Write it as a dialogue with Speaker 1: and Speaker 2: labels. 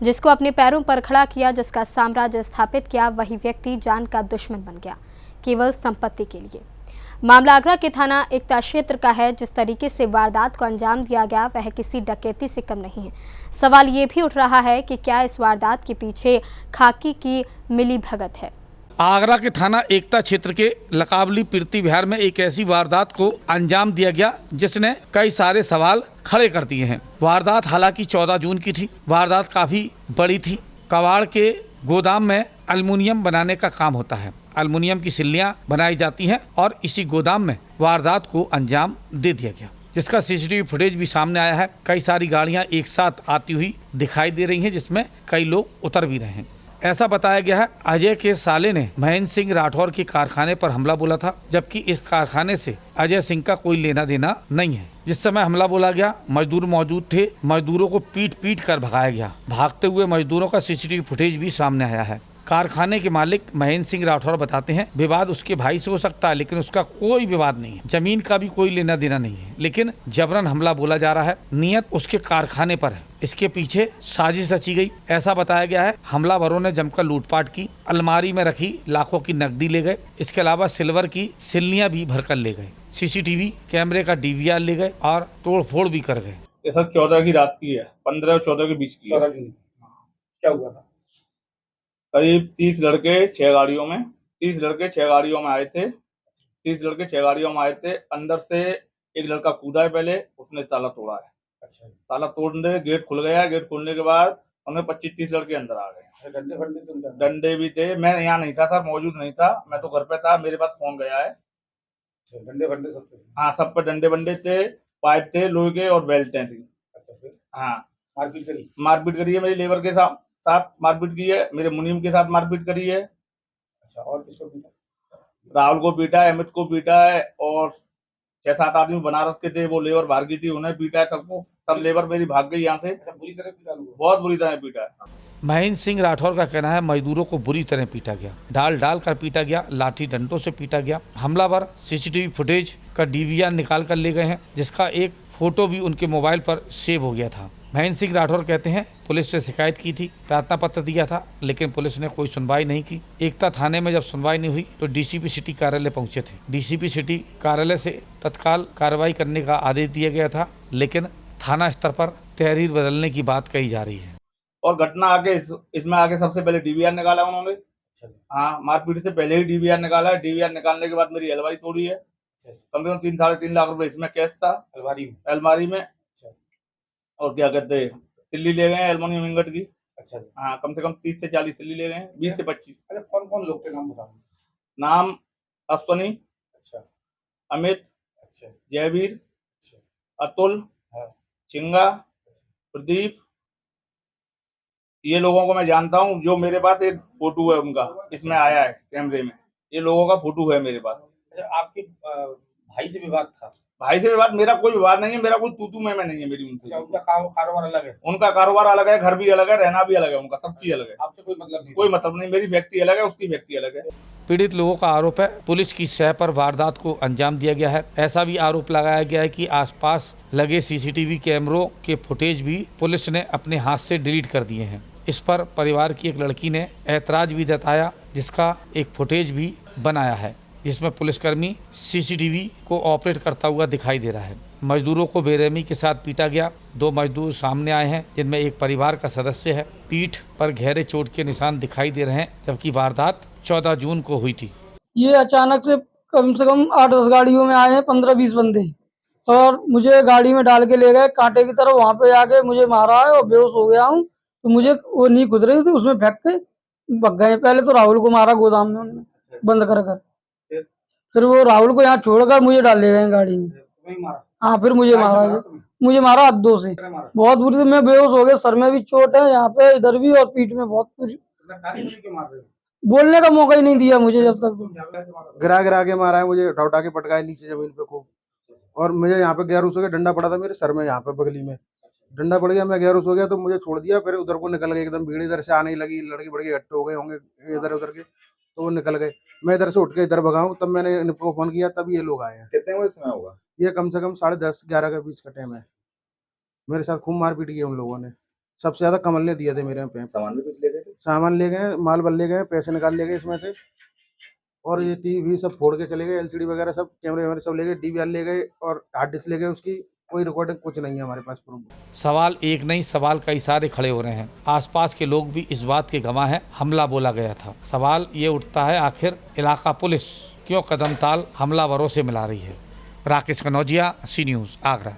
Speaker 1: जिसको अपने पैरों पर खड़ा किया, जिसका साम्राज्य स्थापित किया, वही व्यक्ति जान का दुश्मन बन गया केवल संपत्ति के लिए। मामला आगरा के थाना एकता क्षेत्र का है। जिस तरीके से वारदात को अंजाम दिया गया वह किसी डकैती से कम नहीं है। सवाल ये भी उठ रहा है कि क्या इस वारदात के पीछे खाकी की मिलीभगत है।
Speaker 2: आगरा के थाना एकता क्षेत्र के लकावली पीरती विहार में एक ऐसी वारदात को अंजाम दिया गया जिसने कई सारे सवाल खड़े कर दिए हैं। वारदात हालांकि 14 जून की थी। वारदात काफी बड़ी थी। कबाड़ के गोदाम में एल्युमिनियम बनाने का काम होता है। एल्युमिनियम की सिल्लियां बनाई जाती हैं और इसी गोदाम में वारदात को अंजाम दे दिया गया, जिसका सीसीटीवी फुटेज भी सामने आया है। कई सारी गाड़ियां एक साथ आती हुई दिखाई दे रही हैं, जिसमें कई लोग उतर भी रहे हैं। ऐसा बताया गया है अजय के साले ने महेंद्र सिंह राठौर के कारखाने पर हमला बोला था, जबकि इस कारखाने से अजय सिंह का कोई लेना देना नहीं है। जिस समय हमला बोला गया मजदूर मौजूद थे। मजदूरों को पीट पीट कर भगाया गया। भागते हुए मजदूरों का सीसीटीवी फुटेज भी सामने आया है। कारखाने के मालिक महेंद्र सिंह राठौर बताते हैं विवाद उसके भाई से हो सकता है, लेकिन उसका कोई विवाद नहीं है। जमीन का भी कोई लेना देना नहीं है, लेकिन जबरन हमला बोला जा रहा है। नियत उसके कारखाने पर है। इसके पीछे साजिश रची गई, ऐसा बताया गया है। हमलावरों ने जमकर लूटपाट की। अलमारी में रखी लाखों की नकदी ले गए। इसके अलावा सिल्वर की सिल्लियां भी भरकर ले गए। सीसीटीवी कैमरे का डीवीआर ले गए और तोड़फोड़ भी कर गए।
Speaker 3: ये सब 14 की रात की है, 15 और 14 के बीच की है।
Speaker 4: क्या हुआ था?
Speaker 3: करीब 30 लड़के 6 गाड़ियों में 30 लड़के 6 गाड़ियों में आए थे। 30 लड़के 6 गाड़ियों में आए थे। अंदर से एक लड़का कूदा है, पहले उसने ताला तोड़ा है।
Speaker 4: अच्छा,
Speaker 3: ताला तोड़ने गेट खुल गया। गेट खुलने के बाद हमें 25-30 लड़के अंदर आ गए।
Speaker 4: डंडे फंडे तो अंदर?
Speaker 3: डंडे भी थे। मैं यहाँ नहीं था सर, मौजूद नहीं था। मैं तो घर पे था, मेरे पास फोन गया है।
Speaker 4: अच्छा, डंडे फंडे सब थे?
Speaker 3: हाँ, सब पर डंडे बंडे थे, पाइप थे लोहे के और बेल्टें थी।
Speaker 4: अच्छा, फिर
Speaker 3: हाँ,
Speaker 4: मारपीट करी
Speaker 3: है। मेरी लेबर के साथ मारपीट की है। मेरे मुनीम के साथ मारपीट करी है।
Speaker 4: अच्छा, और किसको पीटा?
Speaker 3: राहुल को पीटा है, अमित को पीटा है और 6-7 आदमी बनारस के थे, वो लेबर भाग गई थी, उन्हें पीटा है सबको। सब लेबर मेरी भाग गई यहाँ से।
Speaker 4: बुरी तरह पीटा लोगों?
Speaker 3: बहुत बुरी तरह पीटा है।
Speaker 2: महेंद्र सिंह राठौर का कहना है मजदूरों को बुरी तरह पीटा गया। डाल कर पीटा गया, लाठी डंडों से पीटा गया। हमलावर सीसीटीवी फुटेज का डीवीआर निकाल कर ले गए हैं, जिसका एक फोटो भी उनके मोबाइल पर सेव हो गया था। महेंद्र सिंह राठौर कहते हैं पुलिस से शिकायत की थी, प्रार्थना पत्र दिया था, लेकिन पुलिस ने कोई सुनवाई नहीं की। एकता थाने में जब सुनवाई नहीं हुई तो डीसीपी सिटी कार्यालय पहुंचे थे। डीसीपी सिटी कार्यालय से तत्काल कार्रवाई करने का आदेश दिया गया था, लेकिन थाना स्तर पर तहरीर बदलने की बात कही जा रही है।
Speaker 3: और घटना आगे इसमें आगे सबसे पहले डीवीआर निकाला उन्होंने। हाँ, मारपीट से पहले ही डीवीआर निकाला है। डीवीआर निकालने के बाद मेरी अलमारी तोड़ी है। कम से कम 3-3.5 लाख रुपए इसमें कैश था अलमारी में। और क्या कहते हैं, सिल्ली ले गए हैं एल्युमिनियम इंगट की।
Speaker 4: अच्छा,
Speaker 3: हाँ, कम से कम 30 से 40 सिल्ली ले गए हैं, 20 से 25।
Speaker 4: अरे कौन कौन लोग थे, नाम बताओ।
Speaker 3: नाम अश्वनी,
Speaker 4: अच्छा,
Speaker 3: अमित,
Speaker 4: अच्छा,
Speaker 3: जयवीर,
Speaker 4: अच्छा,
Speaker 3: अतुल,
Speaker 4: हाँ,
Speaker 3: चिंगा, प्रदीप, ये लोगों को मैं जानता हूँ। जो मेरे पास एक फोटो है उनका इसमें आया है कैमरे में, ये लोगों का फोटो है मेरे पास।
Speaker 4: अच्छा, आपके भाई से विवाद था?
Speaker 3: भाई से विवाद, मेरा कोई विवाद नहीं है। मेरा कोई तू में नहीं है मेरी उनसे।
Speaker 4: उनका कारोबार अलग है?
Speaker 3: उनका कारोबार अलग है, घर भी अलग है, रहना भी अलग है, उनका सब चीज अलग है।
Speaker 4: आपसे कोई मतलब नहीं?
Speaker 3: कोई मतलब नहीं। मेरी व्यक्ति अलग है, उसकी व्यक्ति अलग है।
Speaker 2: पीड़ित लोगों का आरोप है पुलिस की शय पर वारदात को अंजाम दिया गया है। ऐसा भी आरोप लगाया गया है कि आसपास लगे सीसीटीवी कैमरों के फुटेज भी पुलिस ने अपने हाथ से डिलीट कर दिए हैं। इस पर परिवार की एक लड़की ने ऐतराज भी जताया, जिसका एक फुटेज भी बनाया है, जिसमें पुलिसकर्मी सीसीटीवी को ऑपरेट करता हुआ दिखाई दे रहा है। मजदूरों को बेरहमी के साथ पीटा गया। 2 मजदूर सामने आए हैं, जिनमें एक परिवार का सदस्य है। पीठ पर गहरे चोट के निशान दिखाई दे रहे हैं, जबकि वारदात 14 जून को हुई थी।
Speaker 5: ये अचानक से कम 8-10 गाड़ियों में आए हैं, 15-20 बंदे, और मुझे गाड़ी में डाल के ले गए कांटे की तरफ। वहां पे आके मुझे मारा है और बेहोश हो गया हूँ। तो मुझे वो नींद खुद रही थी, उसमें फेंक के भग गए। पहले तो राहुल को मारा गोदाम में उन्होंने बंद कर। फिर वो राहुल को यहाँ छोड़कर मुझे डाल ले गए गाड़ी में। हाँ, फिर मुझे मारा हाथों से बहुत बुरी। मैं बेहोश हो गया, सर में भी चोट है, यहाँ पे इधर भी, और पीठ में बहुत बुरी। बोलने का मौका ही नहीं दिया मुझे जब तक।
Speaker 6: गिरा के मारा है मुझे, उठा के पटकाया नीचे जमीन पे खूब। और मुझे यहाँ पे गैरूस हो गया, डंडा पड़ा था मेरे सर में, यहाँ पे बगली में डंडा पड़ गया। मैं गैरूस हो गया तो मुझे छोड़ दिया। फिर उधर को निकल गए, एकदम भीड़ इधर से आने लगी। लड़के बड़के इकट्ठे हो गए होंगे इधर उधर के, तो वो निकल गए। मैं इधर से उठ के इधर भगाऊं, तब मैंने इनको फोन किया, तब ये लोग आए हैं।
Speaker 4: कितने बजे समय होगा
Speaker 6: ये कम से कम 10:30-11 के बीच का टाइम है। मेरे साथ खूब मारपीट की उन लोगों ने। सबसे ज्यादा कमल ने दिए थे मेरे यहाँ पे।
Speaker 4: सामान भी कुछ ले गए थे?
Speaker 6: सामान ले गए, माल बल ले गए, पैसे निकाल ले गए इसमें से, और ये टीवी सब फोड़ के चले गए, एलसीडी वगैरह सब, कैमरे वैमरे सब ले गए, डीवीआर ले गए और हार्ड डिस्क ले गए उसकी। कोई रिकॉर्डिंग कुछ नहीं है हमारे पास प्रूफ।
Speaker 2: सवाल एक नहीं, सवाल कई सारे खड़े हो रहे हैं। आसपास के लोग भी इस बात के गवाह हैं, हमला बोला गया था। सवाल ये उठता है, आखिर इलाका पुलिस क्यों कदमताल हमलावरों से मिला रही है। राकेश कनौजिया, सी न्यूज़, आगरा।